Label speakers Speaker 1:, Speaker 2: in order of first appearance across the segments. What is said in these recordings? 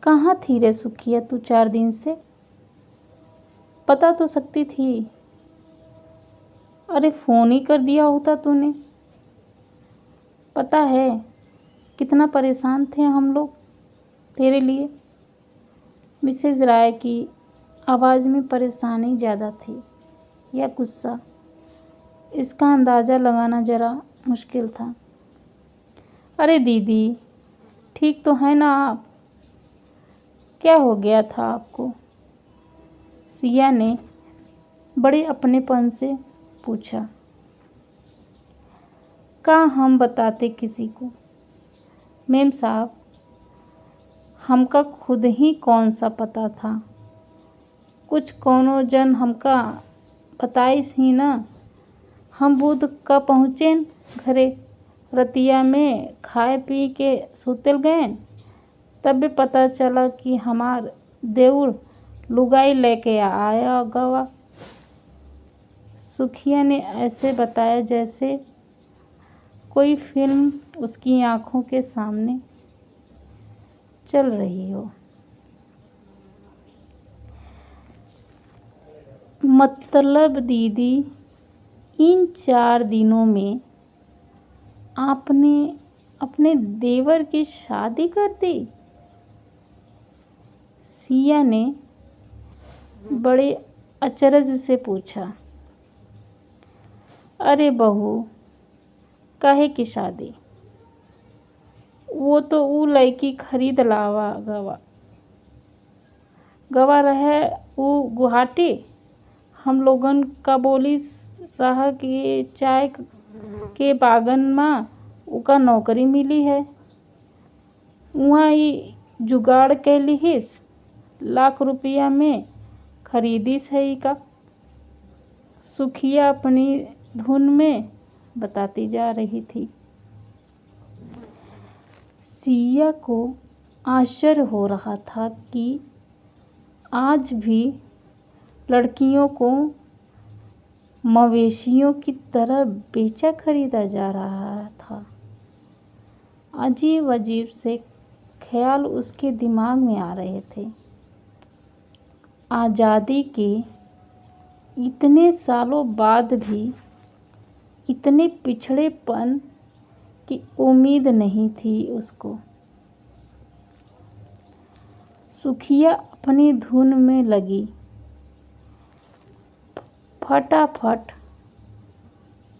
Speaker 1: कहाँ थी रे सुखिया तू 4 दिन से? पता तो सकती थी। अरे फ़ोन ही कर दिया होता तूने। पता है कितना परेशान थे हम लोग तेरे लिए। मिसेज राय की आवाज़ में परेशानी ज़्यादा थी या गुस्सा, इसका अंदाज़ा लगाना ज़रा मुश्किल था। अरे दीदी, ठीक तो है ना आप? क्या हो गया था आपको? सिया ने बड़े अपनेपन से पूछा। का हम बताते किसी को? मेम साहब, हमका खुद ही कौन सा पता था। कुछ कौनो जन हमका बताइस ही ना। हम बुध का पहुँचेन घरे, रतिया में खाए पी के सुतल गएन। तब पता चला कि हमार देवर लुगाई लेके आया गवा। सुखिया ने ऐसे बताया जैसे कोई फिल्म उसकी आंखों के सामने चल रही हो। मतलब दीदी, इन 4 दिनों में आपने अपने देवर की शादी कर दी? सिया ने बड़े अचरज से पूछा। अरे बहू, काहे की शादी? वो तो ऊ लड़की खरीद लावा गवा रहे ऊ गुवाहाटी। हम लोगन का बोलिस रहा कि चाय के बागन में उका नौकरी मिली है। उहाँ ही जुगाड़ के लिहिस, लाख रुपया में खरीदिस है का। सुखिया अपनी धुन में बताती जा रही थी। सिया को आश्चर्य हो रहा था कि आज भी लड़कियों को मवेशियों की तरह बेचा खरीदा जा रहा था। अजीब अजीब से ख्याल उसके दिमाग में आ रहे थे। आज़ादी के इतने सालों बाद भी इतने पिछड़ेपन की उम्मीद नहीं थी उसको। सुखिया अपनी धुन में लगी फटाफट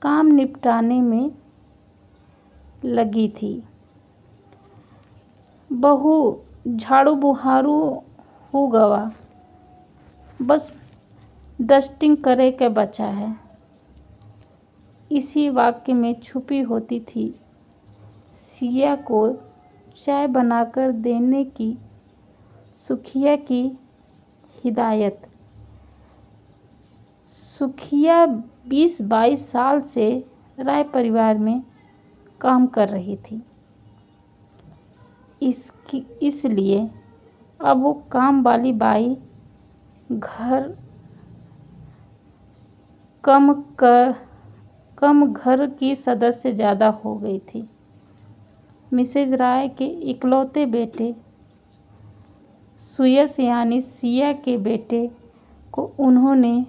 Speaker 1: काम निपटाने में लगी थी। बहू, झाड़ू बुहारू हो गवा, बस डस्टिंग करे के बचा है। इसी वाक्य में छुपी होती थी सिया को चाय बनाकर देने की सुखिया की हिदायत। सुखिया 20-22 साल से राय परिवार में काम कर रही थी। इसलिए अब वो काम वाली बाई घर कम घर की सदस्य ज़्यादा हो गई थी। मिसेज राय के इकलौते बेटे सुयस यानी सिया के बेटे को उन्होंने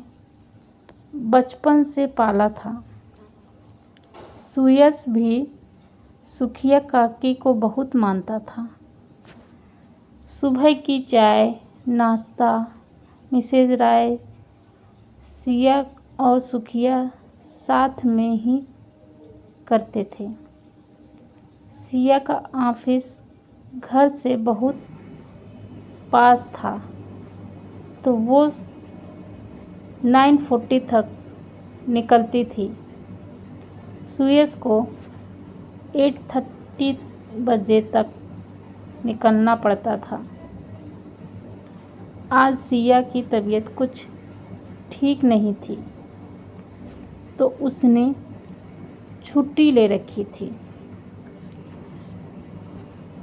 Speaker 1: बचपन से पाला था। सुयस भी सुखिया काकी को बहुत मानता था। सुबह की चाय नाश्ता मिसेज राय, सिया और सुखिया साथ में ही करते थे। सिया का ऑफिस घर से बहुत पास था, तो वो 9:40 तक निकलती थी। सुयस को 8:30 बजे तक निकलना पड़ता था। आज सिया की तबीयत कुछ ठीक नहीं थी, तो उसने छुट्टी ले रखी थी।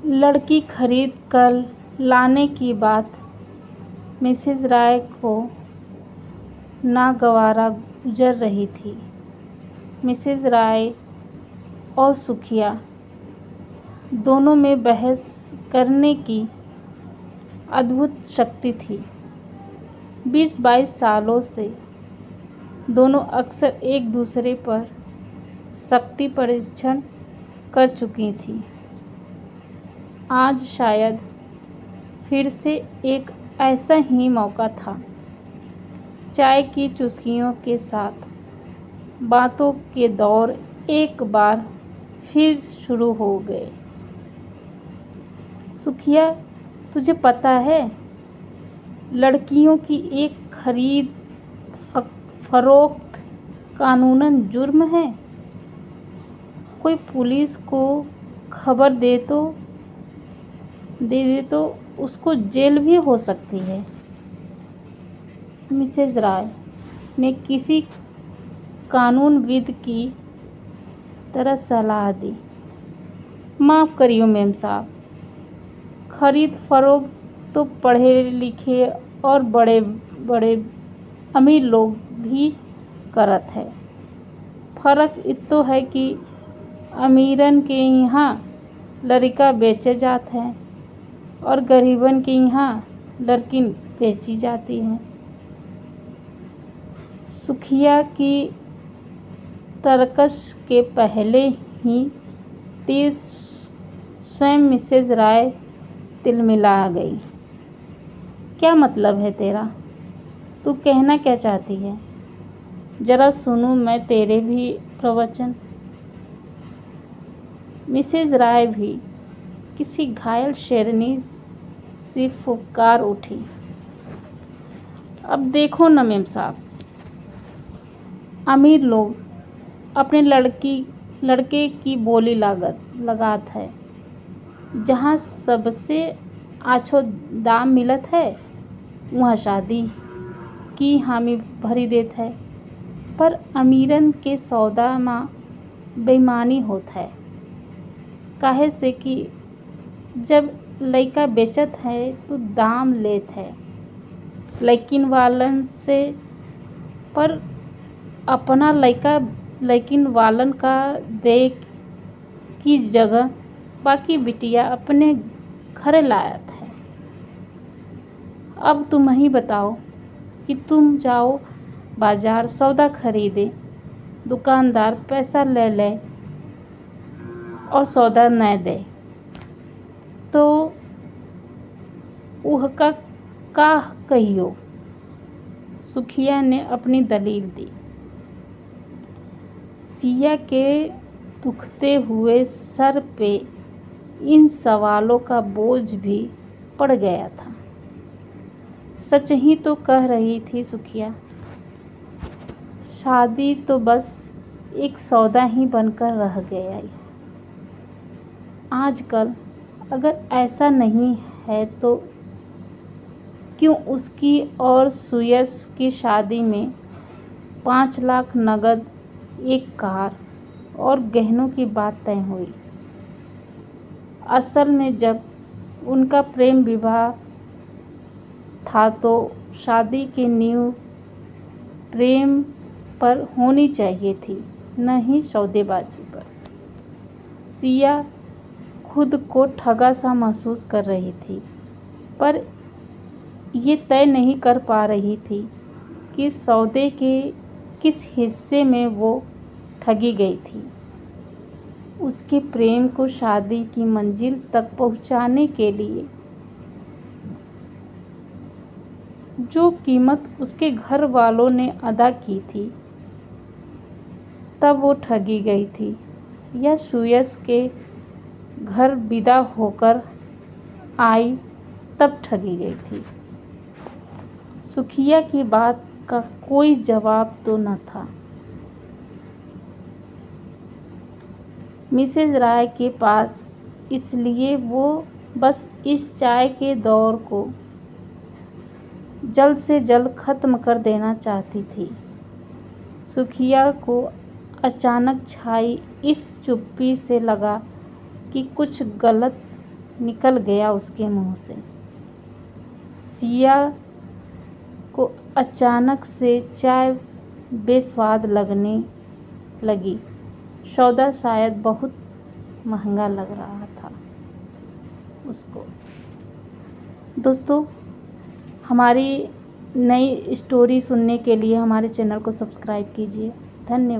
Speaker 1: लड़की खरीद कर लाने की बात मिसेज राय को नागवारा गुजर रही थी। मिसेज राय और सुखिया दोनों में बहस करने की अद्भुत शक्ति थी। 20-22 सालों से दोनों अक्सर एक दूसरे पर शक्ति परीक्षण कर चुकी थी। आज शायद फिर से एक ऐसा ही मौका था। चाय की चुस्कियों के साथ बातों के दौर एक बार फिर शुरू हो गए। सुखिया, तुझे पता है, लड़कियों की एक खरीद फरोख्त कानूनन जुर्म है। कोई पुलिस को खबर दे तो उसको जेल भी हो सकती है। मिसेज राय ने किसी कानूनविद की तरह सलाह दी। माफ़ करियो मेम साहब, खरीद फरोख्त तो पढ़े लिखे और बड़े बड़े अमीर लोग भी करत है। फ़र्क इतो है कि अमीरन के यहाँ लड़का बेचे जात हैं और गरीबन के यहाँ लड़किन बेची जाती हैं। सुखिया की तरकश के पहले ही तीर स्वयं मिसेज राय तिलमिला गई। क्या मतलब है तेरा? तू कहना क्या चाहती है? जरा सुनूं मैं तेरे भी प्रवचन। मिसेज राय भी किसी घायल शेरनी सी फुफकार उठी। अब देखो न मेम साहब, अमीर लोग अपने लड़के की बोली लगात है। जहाँ सबसे आछो दाम मिलत है वहाँ शादी की हामी भरी देत है। पर अमीरन के सौदा में बेईमानी होत है। काहे से कि जब लइका बेचत है तो दाम लेत है लइकिन वालन से, पर अपना लइकिन वालन का दे की जगह बाकी बिटिया अपने घर लायत है। अब तुम ही बताओ कि तुम जाओ बाजार सौदा खरीदे, दुकानदार पैसा ले और सौदा न दे तो उहका का कहियो? सुखिया ने अपनी दलील दी। सिया के दुखते हुए सर पे इन सवालों का बोझ भी पड़ गया था। सच ही तो कह रही थी सुखिया। शादी तो बस एक सौदा ही बनकर रह गया। आजकल अगर ऐसा नहीं है तो क्यों उसकी और सुयश की शादी में 5 लाख नगद, एक कार और गहनों की बात तय हुई। असल में जब उनका प्रेम विवाह था तो शादी की नींव प्रेम पर होनी चाहिए थी, न ही सौदेबाजी पर। सिया खुद को ठगा सा महसूस कर रही थी, पर ये तय नहीं कर पा रही थी कि सौदे के किस हिस्से में वो ठगी गई थी। उसके प्रेम को शादी की मंजिल तक पहुंचाने के लिए जो कीमत उसके घर वालों ने अदा की थी तब वो ठगी गई थी, या सुयश के घर विदा होकर आई तब ठगी गई थी। सुखिया की बात का कोई जवाब तो न था। मिसेज राय के पास, इसलिए वो बस इस चाय के दौर को जल्द से जल्द ख़त्म कर देना चाहती थी। सुखिया को अचानक छाई इस चुप्पी से लगा कि कुछ गलत निकल गया उसके मुंह से। सिया को अचानक से चाय बेस्वाद लगने लगी। सौदा शायद बहुत महंगा लग रहा था उसको। दोस्तों, हमारी नई स्टोरी सुनने के लिए हमारे चैनल को सब्सक्राइब कीजिए। धन्यवाद।